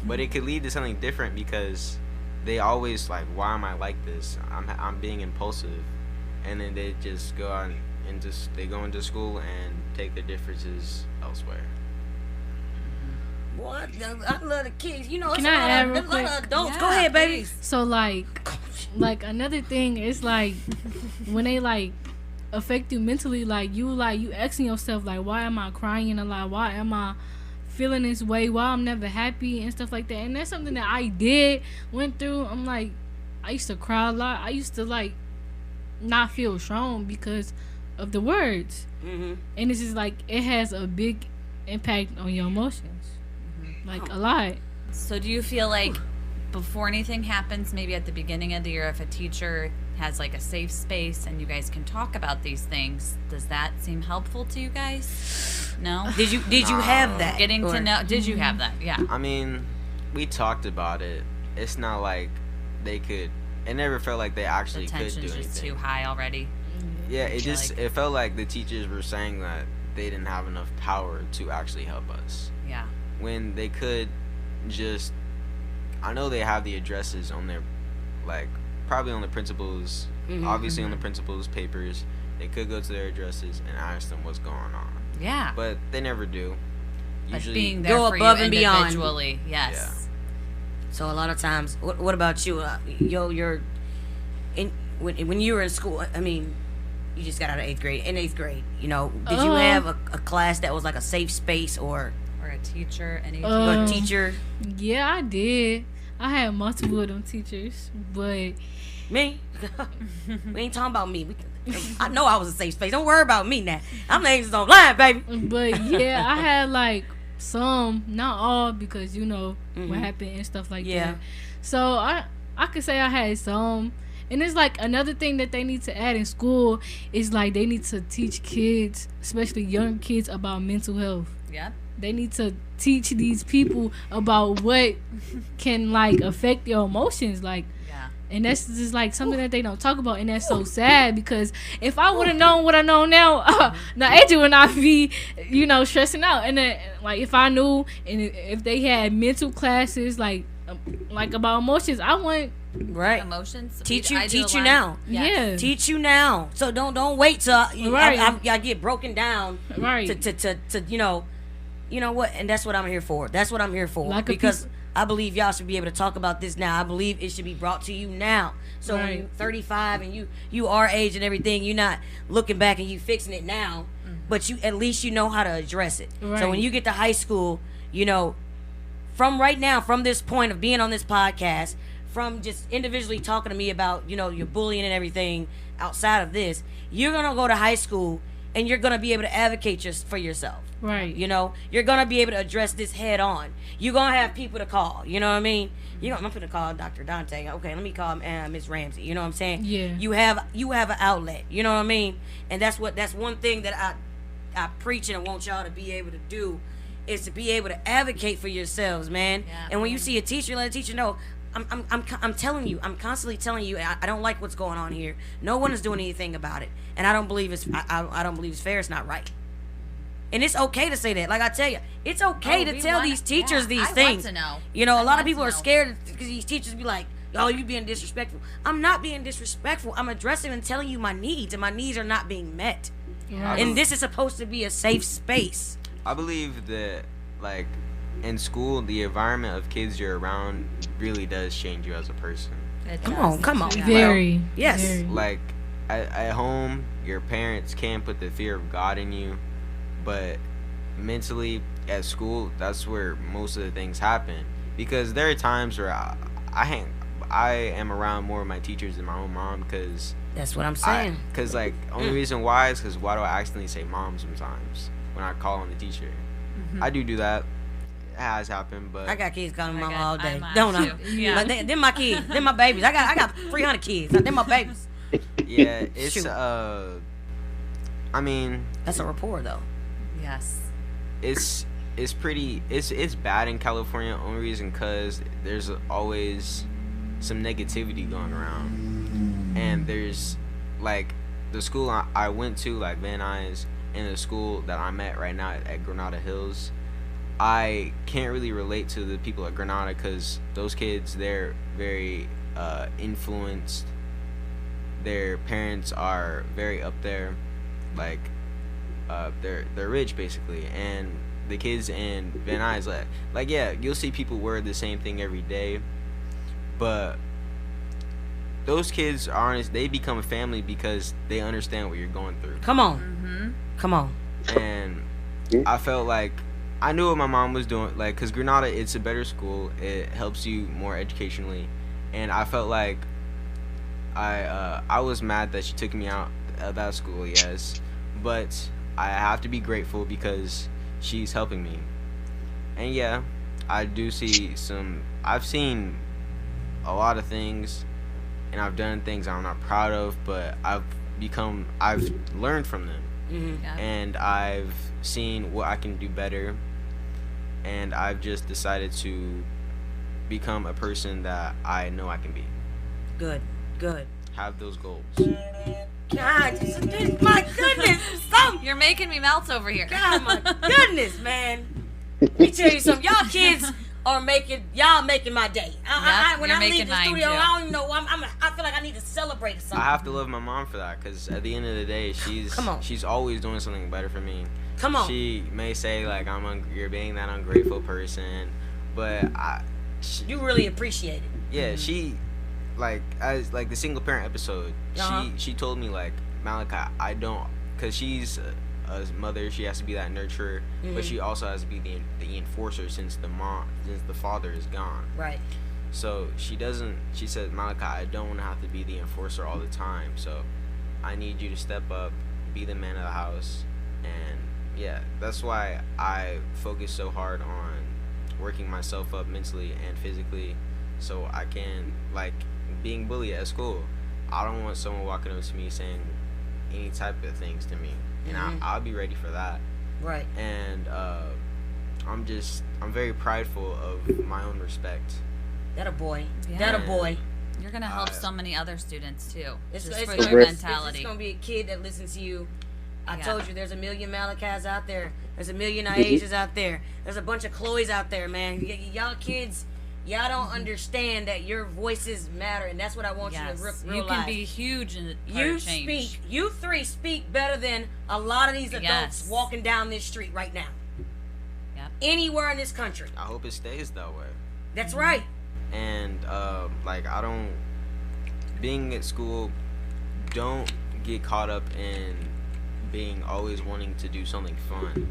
But it could lead to something different, because they always like, why am I like this? I'm being impulsive, and then they just go on and they go into school and take their differences elsewhere. What? I love the kids. You know, it's Can a I lot add of, real a lot of quick? adults. Yeah, Go ahead, baby. please. So like another thing is like when they like affect you mentally, you asking yourself like, why am I crying a lot? Why am I feeling this way? Why I'm never happy and stuff like that? And that's something that I went through. I'm like, I used to cry a lot. I used to like not feel strong because of the words. And it's just like it has a big impact on your emotions, like a lot. So do you feel like before anything happens, maybe at the beginning of the year, if a teacher has like a safe space and you guys can talk about these things, does that seem helpful to you guys? No? Did you have that? Getting to know, did you have that? Yeah. I mean, we talked about it. It's not like they could. It never felt like they actually The could do tension's anything. just too high already. Yeah, Like- it felt like the teachers were saying that they didn't have enough power to actually help us. Yeah. When they could I know they have the addresses on their, like, probably on the principal's Obviously, on the principal's papers, they could go to their addresses and ask them what's going on. Yeah. But they never do. But Usually, being there go for above you and beyond. individually. Yes. Yeah. So a lot of times, what about you? You're in when you were in school. I mean, you just got out of 8th grade. In 8th grade, you know, did you have a class that was like a safe space or A teacher, any a teacher? Yeah, I did. I had multiple of them teachers, but Me? We ain't talking about me. I know I was a safe space. Don't worry about me now. I'm the angels on line, baby. But yeah, I had like some, not all, because you know what happened and stuff like that. So I could say I had some. And it's like another thing that they need to add in school is like they need to teach kids, especially young kids, about mental health. Yeah. They need to teach these people about what can like affect your emotions, like. And that's just like something that they don't talk about, and that's so sad because if I would have known what I know now, now AJ would not be, you know, stressing out. And then like if I knew, and if they had mental classes like about emotions, I want emotions. Teach you now. Yeah, teach you now. So don't wait till I get broken down. Right. To you know what, and that's what I'm here for. That's what I'm here for like because. I believe y'all should be able to talk about this now. I believe it should be brought to you now. So when you're 35 and you are age and everything, you're not looking back and you fixing it now, but you at least you know how to address it. Right. So when you get to high school, you know, from right now, from this point of being on this podcast, from just individually talking to me about, you know, your bullying and everything outside of this, you're going to go to high school and you're going to be able to advocate for yourself. Right. You know, you're going to be able to address this head on. You're going to have people to call. You know what I mean? I'm going to call Dr. Dante. Okay, let me call Miss Ramsey. You know what I'm saying? Yeah. You have an outlet. You know what I mean? And that's one thing that I preach and I want y'all to be able to do is to be able to advocate for yourselves, man. Yeah. And when you see a teacher, let a teacher know, I'm telling you, I'm constantly telling you, I don't like what's going on here. No one is doing anything about it. And I don't believe it's fair. It's not right. And it's okay to say that. Like I tell you, it's okay to tell these teachers these things. I want to know. You know, a lot of people are scared because these teachers be like, "Oh, you being disrespectful." I'm not being disrespectful. I'm addressing and telling you my needs, and my needs are not being met. Right. And this is supposed to be a safe space. I believe that, like, in school, the environment of kids you're around really does change you as a person. Come on. Very. Yes. Very. Like, at home, your parents can put the fear of God in you, but mentally at school, that's where most of the things happen. Because there are times where I am around more of my teachers than my own mom, because that's what I'm saying. Because like only reason why is because why do I accidentally say mom sometimes when I call on the teacher? I do that. It has happened, but I got kids calling mama all day, don't I? Yeah. Like they're my kids, they're my babies. I got 300 kids. They're my babies. Yeah, it's I mean, that's a rapport though. Yes. It's pretty. It's bad in California. Only reason because there's always some negativity going around, and there's like the school I went to, like Van Nuys, and the school that I'm at right now at Granada Hills. I can't really relate to the people at Granada because those kids, they're very influenced. Their parents are very up there, like they're rich basically, and the kids in Van Nuys, like yeah, you'll see people wear the same thing every day, but those kids are honest. They become a family because they understand what you're going through. Come on, come on. And I felt like I knew what my mom was doing, like, because Granada, it's a better school. It helps you more educationally, and I felt like I was mad that she took me out of that school, yes, but I have to be grateful because she's helping me. And yeah, I do see I've seen a lot of things, and I've done things I'm not proud of, but I've learned from them. Yeah. And I've seen what I can do better, and I've just decided to become a person that I know I can be. Good. Have those goals. God, my goodness, You're making me melt over here. God, my goodness, man. Let me tell you something. Y'all kids are making my day. When you're I leave making the mine, studio, too. I don't even know. I feel like I need to celebrate something. I have to love my mom for that, because at the end of the day, she's always doing something better for me. Come on. She may say like you're being that ungrateful person, but you really appreciate it. Yeah, she as the single parent episode. She told me like, Malachi, I don't, because she's a mother, she has to be that nurturer, but she also has to be the enforcer since the father is gone. Right. So she said, Malachi, I don't want to have to be the enforcer all the time, so I need you to step up, be the man of the house. And yeah, that's why I focus so hard on working myself up mentally and physically, so I can, like, being bullied at school, I don't want someone walking up to me saying any type of things to me, and I'll be ready for that. Right. And I'm very prideful of my own respect. That a boy. Yeah. That a boy. You're gonna help so many other students too. It's for gonna, their mentality. It's gonna be a kid that listens to you. I told you, there's a million Malachis out there. There's a million Aisha's out there. There's a bunch of Chloes out there, man. Y'all kids, y'all don't understand that your voices matter, and that's what I want you to realize. You can be huge in change. You three speak better than a lot of these adults walking down this street right now. Yep. Anywhere in this country. I hope it stays that way. That's right. And being at school, don't get caught up in being always wanting to do something fun.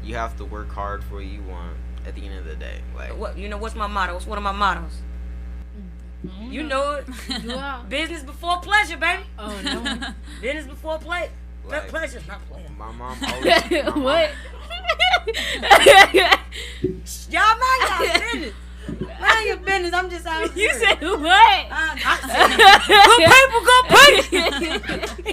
You have to work hard for what you want at the end of the day. Like, what's my motto? What's one of my mottos? You know it. Business before pleasure, baby. Oh no. Business before play. Like, Pleasure, not pleasure. My mom always. What? Y'all mind y'all business. Mind your business. I'm just out here. You said what? Good people, good people.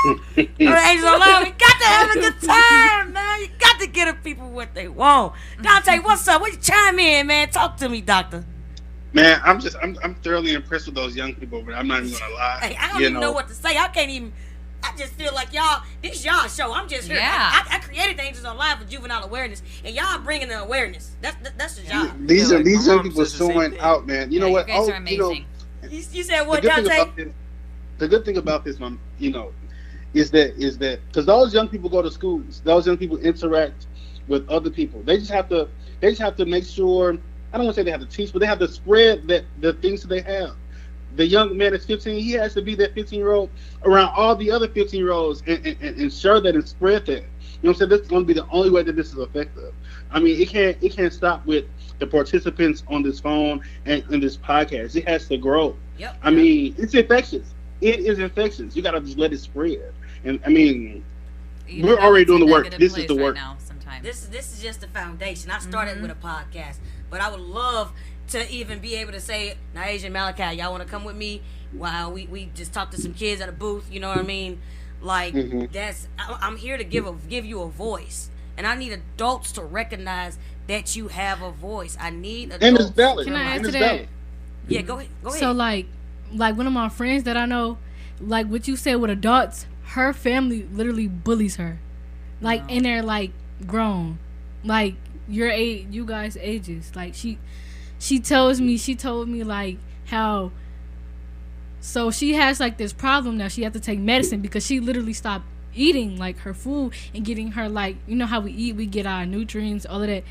All right, Angels Online, we got to have a good time, man. You got to get the people what they want. Dante, what's up? What you chime in, man? Talk to me, doctor. Man, I'm thoroughly impressed with those young people, but I'm not even gonna lie. Hey, I don't even know what to say. I just feel like this is y'all show. I'm just here. Yeah. I created the Angels Online for juvenile awareness, and y'all bringing the awareness. That's the job. These young people showing out, man. You know what? You guys are amazing. You said what, Dante? The good thing about this, is that because those young people go to schools, those young people interact with other people. They just have to make sure. I don't want to say they have to teach, but they have to spread the things that they have. The young man is 15. He has to be that 15-year-old around all the other 15-year-olds and share that and spread that. You know what I'm saying? This is going to be the only way that this is effective. I mean, it can't stop with the participants on this phone and this podcast. It has to grow. Yep. I mean, it's infectious. It is infectious. You got to just let it spread. And I mean, we're already doing the work. This is the work. Right now, sometimes. This is just the foundation. I started with a podcast, but I would love to even be able to say, Naija and Malachi, y'all want to come with me while we just talk to some kids at a booth, you know what I mean? Like, I'm here to give you a voice, and I need adults to recognize that you have a voice. I need adults. And it's valid. Can I and answer it's that? valid. Yeah, go ahead. So like one of my friends that I know, like what you said with adults, her family literally bullies her, like, and they're like grown, like your age, you guys' ages. Like she told me like how, so she has like this problem now. She has to take medicine because she literally stopped eating like her food and getting her, like, you know how we eat, we get our nutrients, all of that,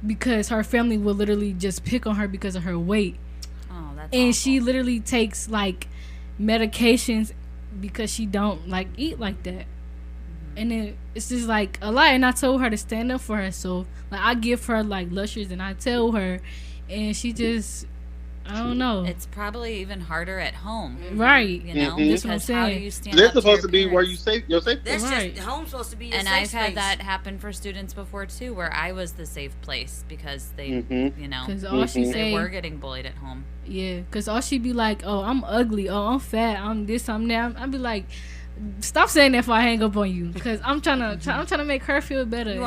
because her family will literally just pick on her because of her weight. Oh, that's and awful. she literally takes like medications because she don't like eat like that. And then it's just like a lot. And I told her to stand up for herself. Like, I give her like lushers and I tell her, and she just, I don't know. It's probably even harder at home, right? You know, That's what I'm because how do saying. you stand They're up to supposed your to be where parents? you're safe. That's Right. just, home's supposed to be your And safe I've had space. that happen for students before too, where I was the safe place because they, you know, Because all she they say, were getting bullied at home. yeah, because all she be like, oh, I'm ugly, oh, I'm fat, I'm this, I'm that. I'd be like, stop saying that if I hang up on you, because I'm trying to make her feel better. You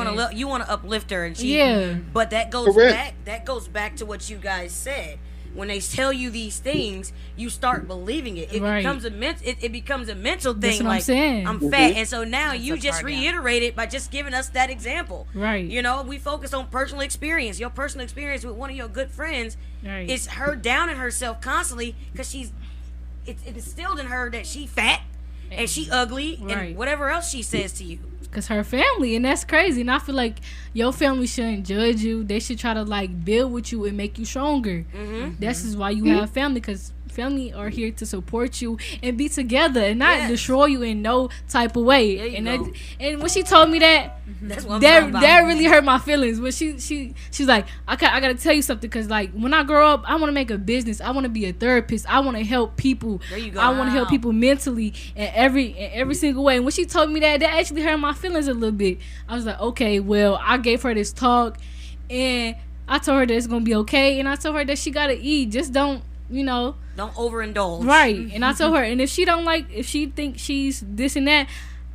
want to uplift her, and Yeah. But that goes Correct. back. That goes back to what you guys said. when they tell you these things, you start believing it. It becomes it becomes a mental thing. That's what like I'm saying. I'm fat, and so now That's you a just target. reiterate it by just giving us that example. Right. You know, we focus on personal experience. Your personal experience with one of your good friends Right. is her downing herself constantly because it's instilled in her that she fat and she ugly and whatever else she says to you. Because her family, and that's crazy. And I feel like your family shouldn't judge you. They should try to like build with you and make you stronger. This is why you have family, because family are here to support you and be together and not destroy you in no type of way. And when she told me that, that's what that really hurt my feelings. But she's like, I gotta tell you something, because like when I grow up, I want to make a business. I want to be a therapist. I want to help people. There you go. I want to help people mentally in every single way. And when she told me that actually hurt my feelings a little bit. I was like, okay, well, I gave her this talk, and I told her that it's gonna be okay, and I told her that she gotta eat. Just don't overindulge. Right. And I told her, and if she thinks she's this and that,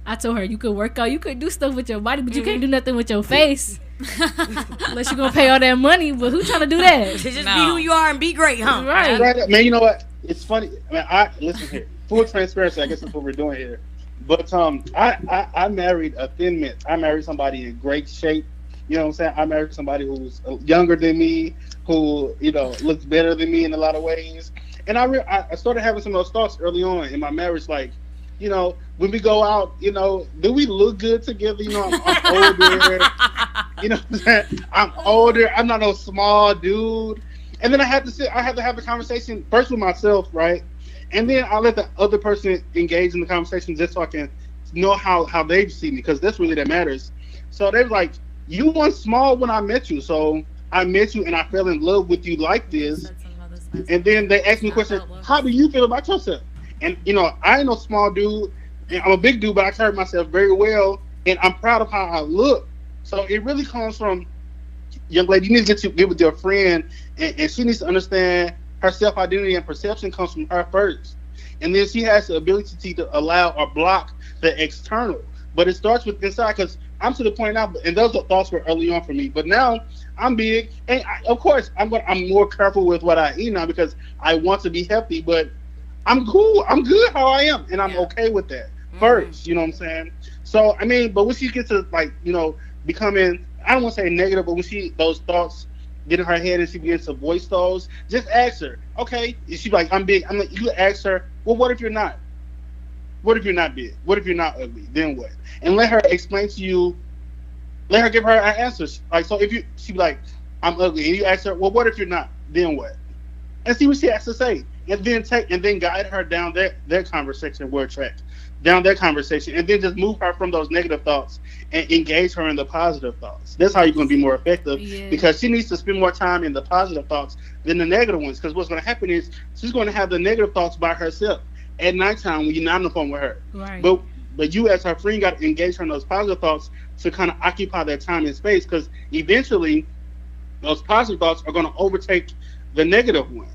I told her, you could work out, you could do stuff with your body, but you can't do nothing with your face. Unless you're gonna pay all that money. But who's trying to do that? Just be who you are and be great, huh? Right. Man, you know what? It's funny. I mean, listen here. Full transparency, I guess that's what we're doing here. But I married a thin mint. I married somebody in great shape. You know what I'm saying? I married somebody who's younger than me, who, you know, looks better than me in a lot of ways. And I started having some of those thoughts early on in my marriage, like, you know, when we go out, you know, do we look good together? You know, I'm older. You know what I'm saying? I'm older. I'm not no small dude. And then I had to have a conversation first with myself, right? And then I let the other person engage in the conversation just so I can know how they see me, because that's really that matters. So they were like, you weren't small when I met you. So I met you and I fell in love with you like this. And then they asked me a question, how do you feel about yourself? And, you know, I ain't no small dude. And I'm a big dude, but I carry myself very well. And I'm proud of how I look. So it really comes from, young lady, you need to get with your friend. And she needs to understand her self-identity and perception comes from her first. And then she has the ability to allow or block the external. But it starts with inside, because I'm to the point now, and those thoughts were early on for me. But now I'm big, and of course I'm more careful with what I eat now, because I want to be healthy. But I'm cool. I'm good how I am, and I'm okay with that first. You know what I'm saying? So I mean, but when she gets to, like, you know, becoming, I don't want to say negative, but when those thoughts get in her head and she begins to voice those, just ask her, okay? She's like, I'm big. I'm like, you ask her, well, what if you're not? What if you're not big? What if you're not ugly? Then what? And let her explain to you. Let her give her an answer. Like, so if she be like, I'm ugly, and you ask her, well, what if you're not? Then what? And see what she has to say, and then guide her down that conversation where track, down that conversation, and then just move her from those negative thoughts and engage her in the positive thoughts. That's how you're going to be more effective, because she needs to spend more time in the positive thoughts than the negative ones. Because what's going to happen is she's going to have the negative thoughts by herself at nighttime when you're not on the phone with her. Right. But you as her friend got to engage her in those positive thoughts to kind of occupy that time and space, because eventually those positive thoughts are going to overtake the negative ones.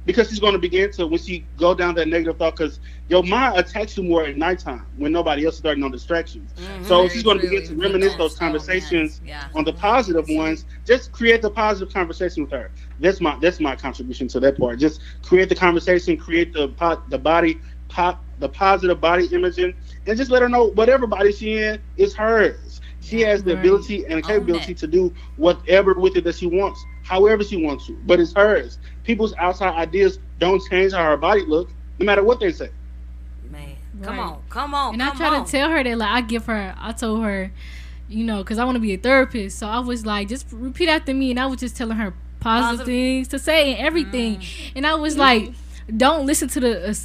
Because she's going to begin to, when she go down that negative thought, because your mind attacks you more at nighttime when nobody else is starting on distractions. So she's going to begin to reminisce those conversations on the positive ones. Just create the positive conversation with her. That's my contribution to that part. Just create the conversation, create the positive body imaging, and just let her know whatever body she's in is hers. She has the ability and capability to do whatever with it that she wants, however she wants to, but it's hers. People's outside ideas don't change how her body looks, no matter what they say. Man, come on. And I try to tell her that, like, I told her, you know, because I want to be a therapist, so I was like, just repeat after me, and I was just telling her positive things to say and everything, and I was like, don't listen to the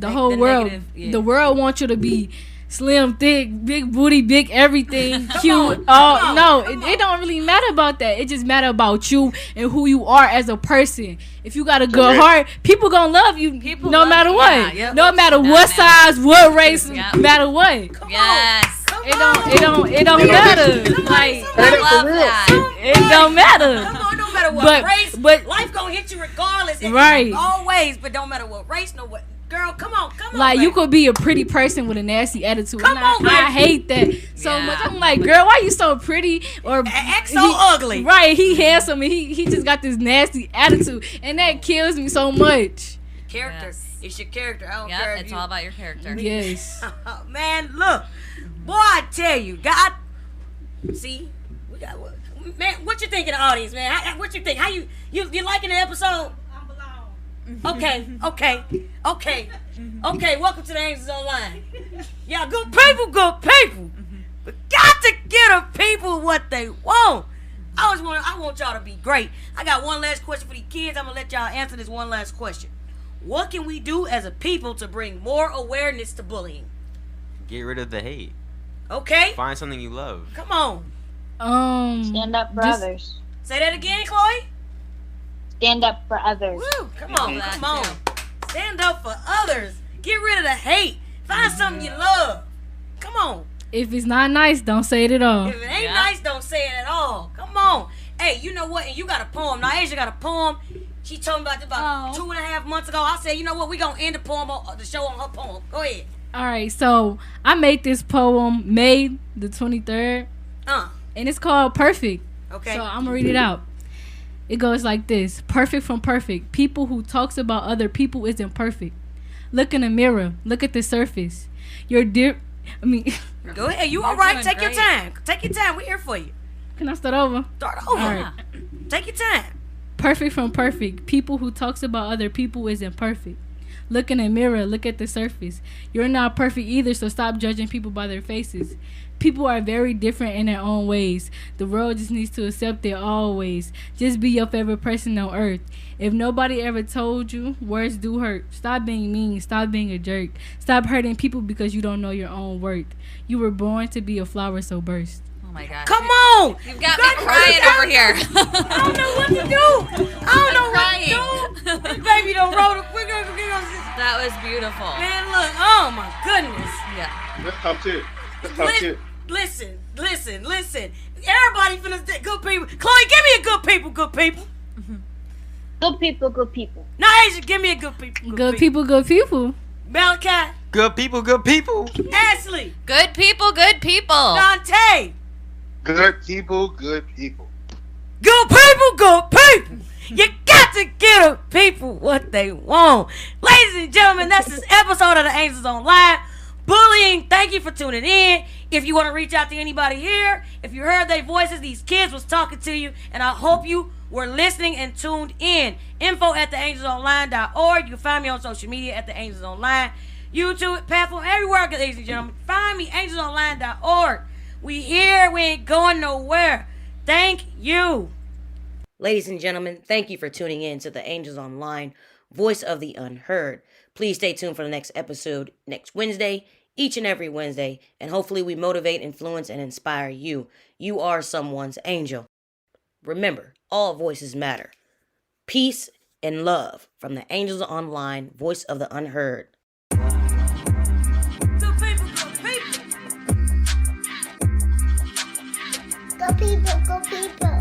whole world. Negative, The world wants you to be slim, thick, big booty, big everything, cute. It don't really matter about that. It just matter about you and who you are as a person. If you got a good heart, people gonna love you no matter what. No matter what size, what race, matter what. It don't matter. Like, I love that. It don't matter. No matter what race, but life gonna hit you regardless. Always, but don't matter what race, Girl, come on. Like, you baby. could be a pretty person with a nasty attitude. Come and on, I baby. hate that so Yeah. much. I'm like, girl, why you so pretty? Or Act so ugly. Right, he handsome and he just got this nasty attitude. And that kills me so much. Character. Yes. It's your character. I don't care Yep, if it's you... all about your character. Yes. Man, look. Boy, I tell you, God. See? We got... Man, what you think of the audience, man? What you think? How you liking the episode? Okay. Welcome to the Angels Online. Y'all good people. But got to get the people what they want. I want y'all to be great. I got one last question for the kids. I'm gonna let y'all answer this one last question. What can we do as a people to bring more awareness to bullying? Get rid of the hate. Okay. Find something you love. Come on. Stand up for just- others. Say that again, Chloe. Stand up for others. Woo, come on. That Stand up for others. Get rid of the hate. Find something you love. Come on. If it's not nice, don't say it at all. If it ain't Yeah. nice, don't say it at all. Come on. Hey, you know what? And you got a poem. Now, Asia got a poem. She told me about this about 2.5 months ago. I said, you know what? We gonna end the poem on the show on her poem. Go ahead. All right, so I made this poem May the 23rd, and it's called Perfect. Okay. So I'm gonna read it out. It goes like this: perfect from perfect. People who talks about other people isn't perfect. Look in the mirror. Look at the surface. You're dear. Go ahead. You all You're right? doing Take your great. time. Take your time. We're here for you. Can I start over? Start over. All right. Take your time. Perfect from perfect. People who talks about other people isn't perfect. Look in the mirror. Look at the surface. You're not perfect either, so stop judging people by their faces. People are very different in their own ways. The world just needs to accept it always. Just be your favorite person on earth. If nobody ever told you, words do hurt. Stop being mean. Stop being a jerk. Stop hurting people because you don't know your own worth. You were born to be a flower, so burst. Oh my gosh. Come on. You've got me crying over here. I don't know what to do. I don't know what to do. This baby don't roll. We're gonna get on this. That was beautiful. Man, look. Oh my goodness. Yeah. That's top tier. That's top tier. Listen. Everybody finna say good people. Chloe, give me a good people. Good people. Now, Asia, give me a good people. Good people. Malachi, Good people. Ashley, Good people. Dante. Good people. Good people. You got to get the people what they want. Ladies and gentlemen, that's this episode of the Angels Online. Bullying, thank you for tuning in. If you want to reach out to anybody here, if you heard their voices, these kids was talking to you, and I hope you were listening and tuned in. info@theangelsonline.org. You can find me on social media at The Angels Online. YouTube, platform, everywhere, ladies and gentlemen. Find me, angelsonline.org. We here, we ain't going nowhere. Thank you. Ladies and gentlemen, thank you for tuning in to The Angels Online, Voice of the Unheard. Please stay tuned for the next episode next Wednesday, each and every Wednesday, and hopefully we motivate, influence, and inspire you. You are someone's angel. Remember, all voices matter. Peace and love from The Angels Online, Voice of the Unheard. Good people. Go people.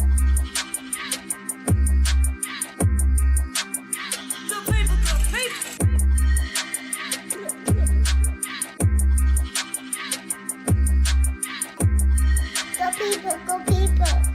Good people. Go people.